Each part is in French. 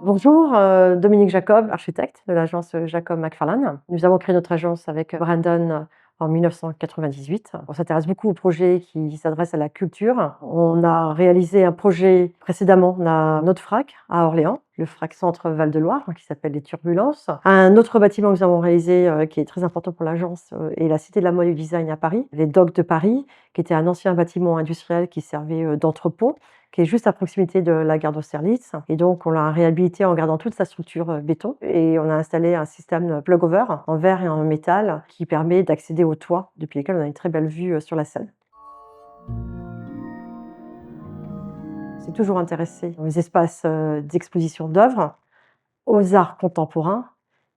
Bonjour, Dominique Jacob, architecte de l'agence Jacob McFarlane. Nous avons créé notre agence avec Brandon en 1998. On s'intéresse beaucoup aux projets qui s'adressent à la culture. On a réalisé un projet précédemment, on a notre FRAC à Orléans, le FRAC Centre Val-de-Loire, qui s'appelle les Turbulences. Un autre bâtiment que nous avons réalisé, qui est très important pour l'agence, est la Cité de la Mode et du Design à Paris, les Docks de Paris, qui était un ancien bâtiment industriel qui servait d'entrepôt, qui est juste à proximité de la gare d'Austerlitz. Et donc, on l'a réhabilité en gardant toute sa structure béton. Et on a installé un système plug-over en verre et en métal qui permet d'accéder au toit, depuis lequel on a une très belle vue sur la Seine. C'est toujours intéressé aux espaces d'exposition d'œuvres, aux arts contemporains.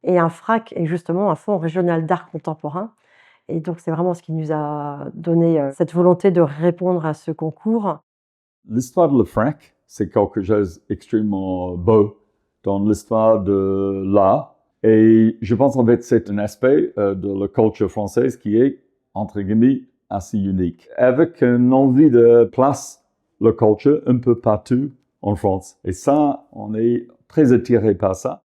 Et un FRAC est justement un fonds régional d'art contemporain. Et donc, c'est vraiment ce qui nous a donné cette volonté de répondre à ce concours. L'histoire de l'Afrique, c'est quelque chose d'extrêmement beau dans l'histoire de l'art. Et je pense en fait c'est un aspect de la culture française qui est, entre guillemets, assez unique. Avec une envie de place la culture un peu partout en France. Et ça, on est très attiré par ça.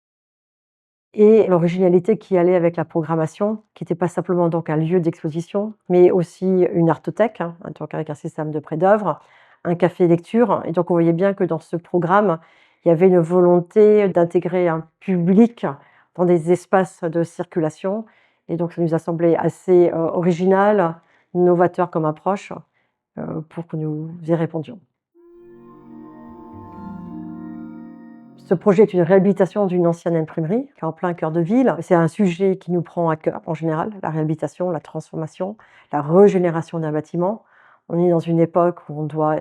Et l'originalité qui allait avec la programmation, qui n'était pas simplement donc un lieu d'exposition, mais aussi une artothèque, donc avec un système de prêt d'œuvre, un café lecture. Et donc on voyait bien que dans ce programme, il y avait une volonté d'intégrer un public dans des espaces de circulation. Et donc ça nous a semblé assez original, novateur comme approche, pour que nous y répondions. Ce projet est une réhabilitation d'une ancienne imprimerie qui est en plein cœur de ville. C'est un sujet qui nous prend à cœur en général, la réhabilitation, la transformation, la régénération d'un bâtiment. On est dans une époque où on doit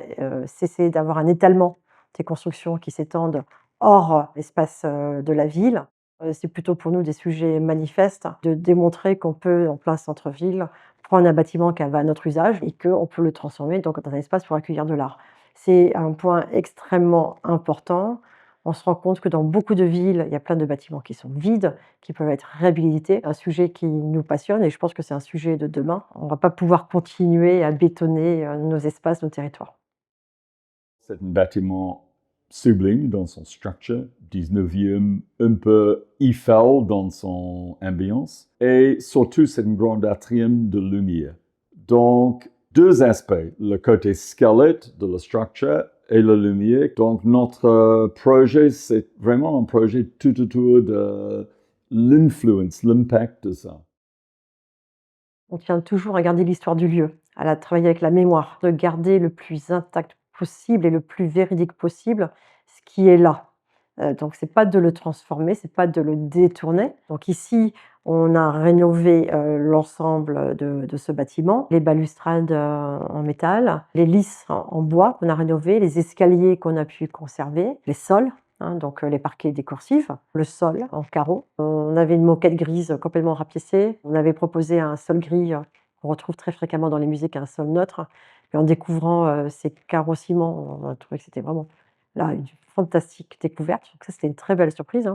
cesser d'avoir un étalement des constructions qui s'étendent hors l'espace de la ville. C'est plutôt pour nous des sujets manifestes de démontrer qu'on peut, en plein centre-ville, prendre un bâtiment qui va à notre usage et qu'on peut le transformer donc, dans un espace pour accueillir de l'art. C'est un point extrêmement important. On se rend compte que dans beaucoup de villes, il y a plein de bâtiments qui sont vides, qui peuvent être réhabilités. Un sujet qui nous passionne et je pense que c'est un sujet de demain. On ne va pas pouvoir continuer à bétonner nos espaces, nos territoires. C'est un bâtiment sublime dans son structure, 19e, un peu Eiffel dans son ambiance, et surtout c'est un grand atrium de lumière. Donc, deux aspects, le côté squelette de la structure et la lumière. Donc, notre projet, c'est vraiment un projet tout autour de l'influence, l'impact de ça. On tient toujours à garder l'histoire du lieu, à travailler avec la mémoire, de garder le plus intact possible et le plus véridique possible ce qui est là. Donc c'est pas de le transformer, c'est pas de le détourner. Donc ici, on a rénové l'ensemble de ce bâtiment, les balustrades en métal, les lisses en bois qu'on a rénovées, les escaliers qu'on a pu conserver, les sols. Donc les parquets décorsifs, le sol en carreau. On avait une moquette grise complètement rapiécée. On avait proposé un sol gris qu'on retrouve très fréquemment dans les musées, qui est un sol neutre. Et en découvrant ces carreaux ciment, on a trouvé que c'était vraiment là une fantastique découverte. Donc ça, c'était une très belle surprise.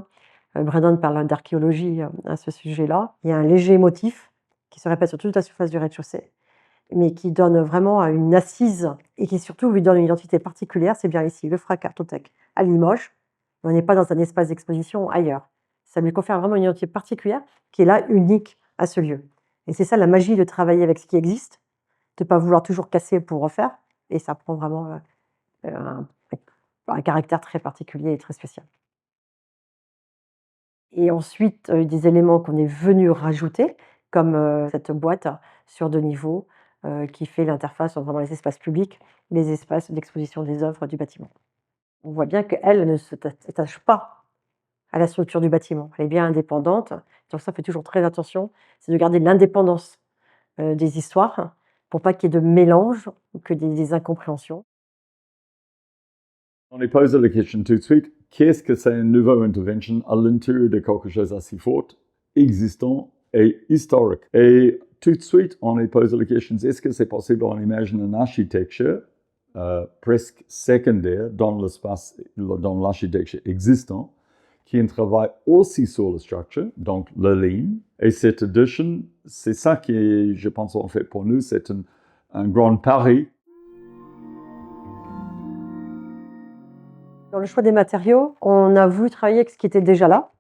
Brandon parle d'archéologie à ce sujet-là. Il y a un léger motif qui se répète sur toute la surface du rez-de-chaussée, mais qui donne vraiment une assise et qui surtout lui donne une identité particulière. C'est bien ici, le FRAC Artothèque à Limoges. On n'est pas dans un espace d'exposition ailleurs. Ça lui confère vraiment une identité particulière qui est là, unique à ce lieu. Et c'est ça la magie de travailler avec ce qui existe, de ne pas vouloir toujours casser pour refaire. Et ça prend vraiment un, un caractère très particulier et très spécial. Et ensuite, des éléments qu'on est venu rajouter, comme cette boîte sur 2 niveaux qui fait l'interface entre vraiment les espaces publics et les espaces d'exposition des œuvres du bâtiment. On voit bien qu'elle ne s'attache pas à la structure du bâtiment. Elle est bien indépendante. Donc ça, fait toujours très attention, c'est de garder l'indépendance des histoires pour pas qu'il y ait de mélange ou que des incompréhensions. On est posé la question tout de suite, qu'est-ce que c'est une nouvelle intervention à l'intérieur de quelque chose assez fort, existant et historique? Et tout de suite, on est posé la question, est-ce que c'est possible qu'on imagine une architecture presque secondaire dans l'espace, dans l'architecture existant, qui a un travail aussi sur la structure, donc la ligne. Et cette addition, c'est ça qui est, je pense, en fait, pour nous, c'est un grand pari. Dans le choix des matériaux, on a voulu travailler avec ce qui était déjà là.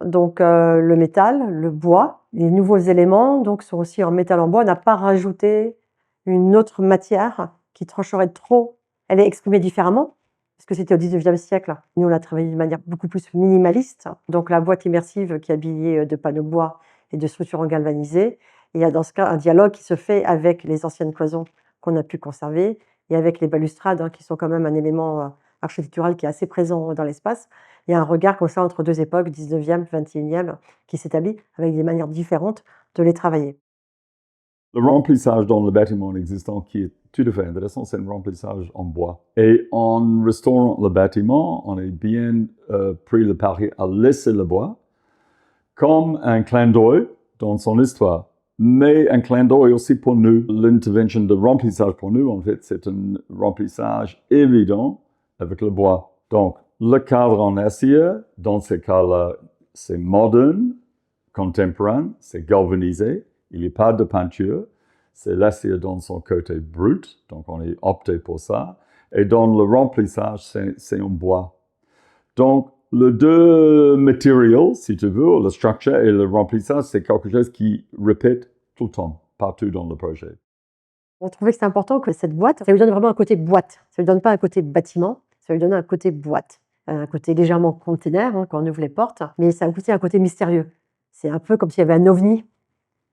Donc le métal, le bois, les nouveaux éléments donc sont aussi en métal en bois. On n'a pas rajouté une autre matière qui trancherait trop. Elle est exprimée différemment, parce que c'était au 19e siècle. Nous, on a travaillé de manière beaucoup plus minimaliste. Donc la boîte immersive qui est habillée de panneaux bois et de structures galvanisées. Il y a dans ce cas un dialogue qui se fait avec les anciennes cloisons qu'on a pu conserver et avec les balustrades, qui sont quand même un élément architectural qui est assez présent dans l'espace. Il y a un regard comme ça entre deux époques, 19e, 21e, qui s'établit avec des manières différentes de les travailler. Le remplissage dans le bâtiment existant qui est tout à fait intéressant, c'est le remplissage en bois. Et en restaurant le bâtiment, on est bien pris le pari à laisser le bois comme un clin d'œil dans son histoire. Mais un clin d'œil aussi pour nous. L'intervention de remplissage pour nous, en fait, c'est un remplissage évident avec le bois. Donc, le cadre en acier, dans ces cas-là, c'est moderne, contemporain, c'est galvanisé. Il n'y a pas de peinture. C'est l'acier dans son côté brut, donc on est opté pour ça. Et dans le remplissage, c'est en bois. Donc, les deux matériaux, si tu veux, la structure et le remplissage, c'est quelque chose qui répète tout le temps, partout dans le projet. On trouvait que c'était important que cette boîte, ça lui donne vraiment un côté boîte. Ça lui donne pas un côté bâtiment, ça lui donne un côté boîte. Un côté légèrement container, quand on ouvre les portes, mais ça a aussi un côté mystérieux. C'est un peu comme s'il y avait un ovni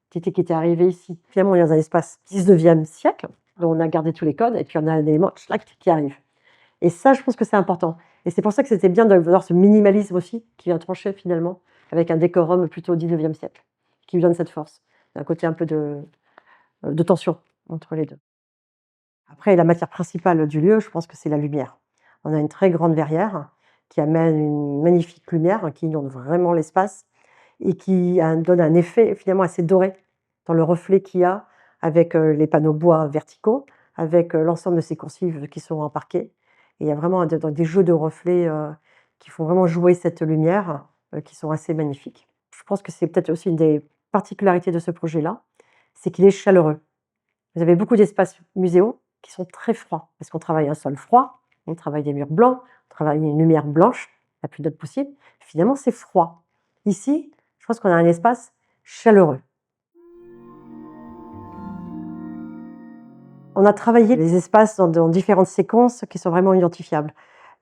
qui était arrivé ici. Finalement, on est dans un espace 19e siècle, dont on a gardé tous les codes, et puis on a un élément qui arrive. Et ça, je pense que c'est important. Et c'est pour ça que c'était bien de voir ce minimalisme aussi, qui vient trancher finalement, avec un décorum plutôt 19e siècle, qui lui donne cette force. Un côté un peu de tension entre les deux. Après, la matière principale du lieu, je pense que c'est la lumière. On a une très grande verrière qui amène une magnifique lumière qui inonde vraiment l'espace et qui donne un effet finalement assez doré dans le reflet qu'il y a avec les panneaux bois verticaux, avec l'ensemble de ces coursives qui sont en parquet. Et il y a vraiment des jeux de reflets qui font vraiment jouer cette lumière, qui sont assez magnifiques. Je pense que c'est peut-être aussi une des particularités de ce projet-là, c'est qu'il est chaleureux. Vous avez beaucoup d'espaces muséaux qui sont très froids, parce qu'on travaille un sol froid, on travaille des murs blancs, on travaille une lumière blanche, la plus nette possible. Finalement, c'est froid. Ici, je pense qu'on a un espace chaleureux. On a travaillé les espaces dans différentes séquences qui sont vraiment identifiables.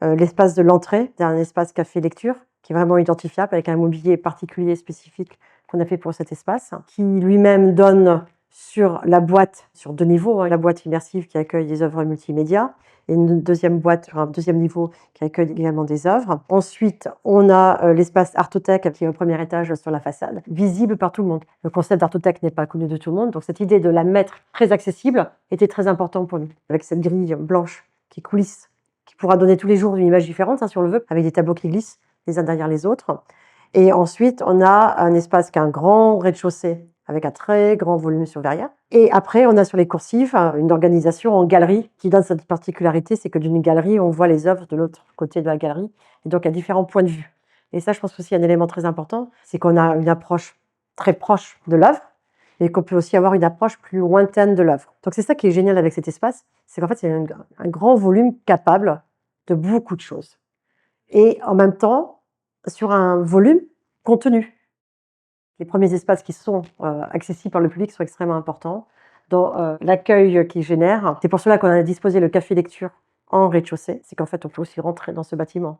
L'espace de l'entrée, c'est un espace café-lecture qui est vraiment identifiable avec un mobilier particulier spécifique qu'on a fait pour cet espace, qui lui-même donne sur la boîte, sur 2 niveaux, la boîte immersive qui accueille des œuvres multimédia et une deuxième boîte sur un deuxième niveau qui accueille également des œuvres. Ensuite, on a l'espace Artothèque qui est au premier étage sur la façade, visible par tout le monde. Le concept d'Artothèque n'est pas connu de tout le monde, donc cette idée de la mettre très accessible était très importante pour nous, avec cette grille blanche qui coulisse, qui pourra donner tous les jours une image différente, si on le veut, avec des tableaux qui glissent les uns derrière les autres. Et ensuite, on a un espace qui a un grand rez-de-chaussée avec un très grand volume sur verrière. Et après, on a sur les coursives une organisation en galerie qui donne cette particularité, c'est que d'une galerie, on voit les œuvres de l'autre côté de la galerie, et donc à différents points de vue. Et ça, je pense aussi un élément très important, c'est qu'on a une approche très proche de l'œuvre, mais qu'on peut aussi avoir une approche plus lointaine de l'œuvre. Donc c'est ça qui est génial avec cet espace, c'est qu'en fait, c'est un grand volume capable de beaucoup de choses. Et en même temps, sur un volume contenu. Les premiers espaces qui sont accessibles par le public sont extrêmement importants dans l'accueil qu'ils génèrent. C'est pour cela qu'on a disposé le café lecture en rez-de-chaussée. C'est qu'en fait, on peut aussi rentrer dans ce bâtiment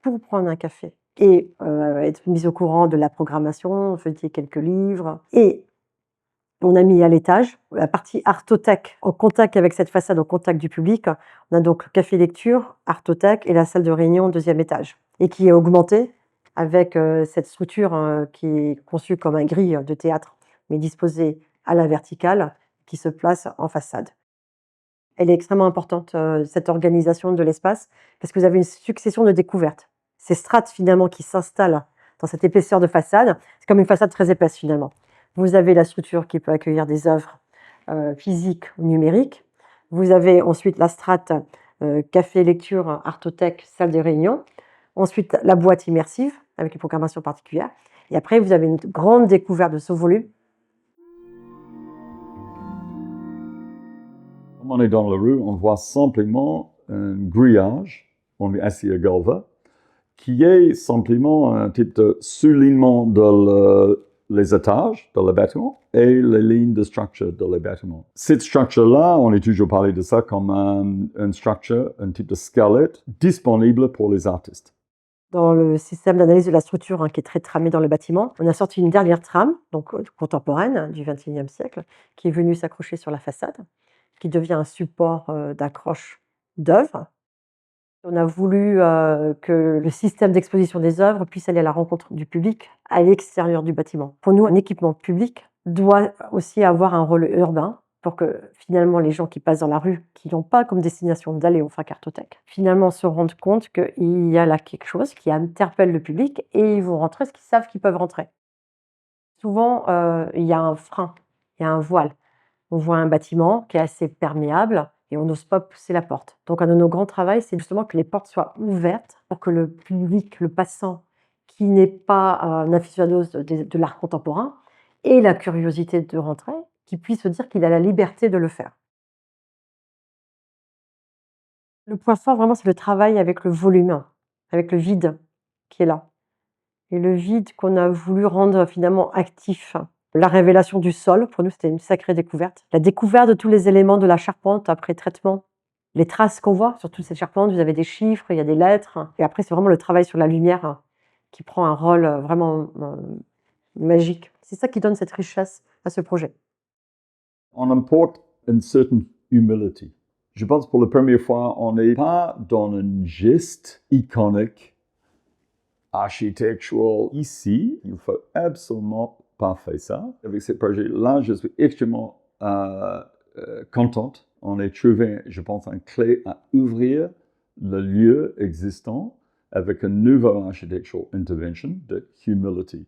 pour prendre un café et être mis au courant de la programmation, feuilleter quelques livres. Et on a mis à l'étage la partie Artothèque en contact avec cette façade, au contact du public. On a donc le café lecture, Artothèque et la salle de réunion au deuxième étage, et qui est augmentée avec cette structure qui est conçue comme un grille de théâtre, mais disposée à la verticale, qui se place en façade. Elle est extrêmement importante, cette organisation de l'espace, parce que vous avez une succession de découvertes. Ces strates finalement qui s'installent dans cette épaisseur de façade, c'est comme une façade très épaisse finalement. Vous avez la structure qui peut accueillir des œuvres physiques ou numériques. Vous avez ensuite la strate café, lecture, artothèque, salle de réunion. Ensuite, la boîte immersive avec une programmation particulière. Et après, vous avez une grande découverte de ce volume. Comme on est dans la rue, on voit simplement un grillage, on est assis à Galva, qui est simplement un type de soulignement les étages de le bâtiment et les lignes de structure de le bâtiment. Cette structure-là, on est toujours parlé de ça comme une structure, un type de squelette disponible pour les artistes. Dans le système d'analyse de la structure, qui est très tramé dans le bâtiment, on a sorti une dernière trame, donc contemporaine, du XXIe siècle, qui est venue s'accrocher sur la façade, qui devient un support d'accroche d'œuvres. On a voulu que le système d'exposition des œuvres puisse aller à la rencontre du public à l'extérieur du bâtiment. Pour nous, un équipement public doit aussi avoir un rôle urbain pour que finalement les gens qui passent dans la rue, qui n'ont pas comme destination d'aller au Cartothèque, finalement se rendent compte qu'il y a là quelque chose qui interpelle le public et ils vont rentrer parce qu'ils savent qu'ils peuvent rentrer. Souvent, il y a un frein, il y a un voile. On voit un bâtiment qui est assez perméable et on n'ose pas pousser la porte. Donc un de nos grands travaux, c'est justement que les portes soient ouvertes pour que le public, le passant, qui n'est pas un aficionado de l'art contemporain, ait la curiosité de rentrer, qui puisse se dire qu'il a la liberté de le faire. Le point fort, vraiment, c'est le travail avec le volume, avec le vide qui est là. Et le vide qu'on a voulu rendre finalement actif. La révélation du sol, pour nous, c'était une sacrée découverte. La découverte de tous les éléments de la charpente après traitement. Les traces qu'on voit sur toutes ces charpentes, vous avez des chiffres, il y a des lettres. Et après, c'est vraiment le travail sur la lumière qui prend un rôle vraiment magique. C'est ça qui donne cette richesse à ce projet. On importe une certaine humility. Je pense que pour la première fois, on n'est pas dans un geste iconique, architectural. Ici, il ne faut absolument pas faire ça. Avec ce projet-là, je suis extrêmement contente. On a trouvé, je pense, une clé à ouvrir le lieu existant avec une nouvelle architectural intervention de humility.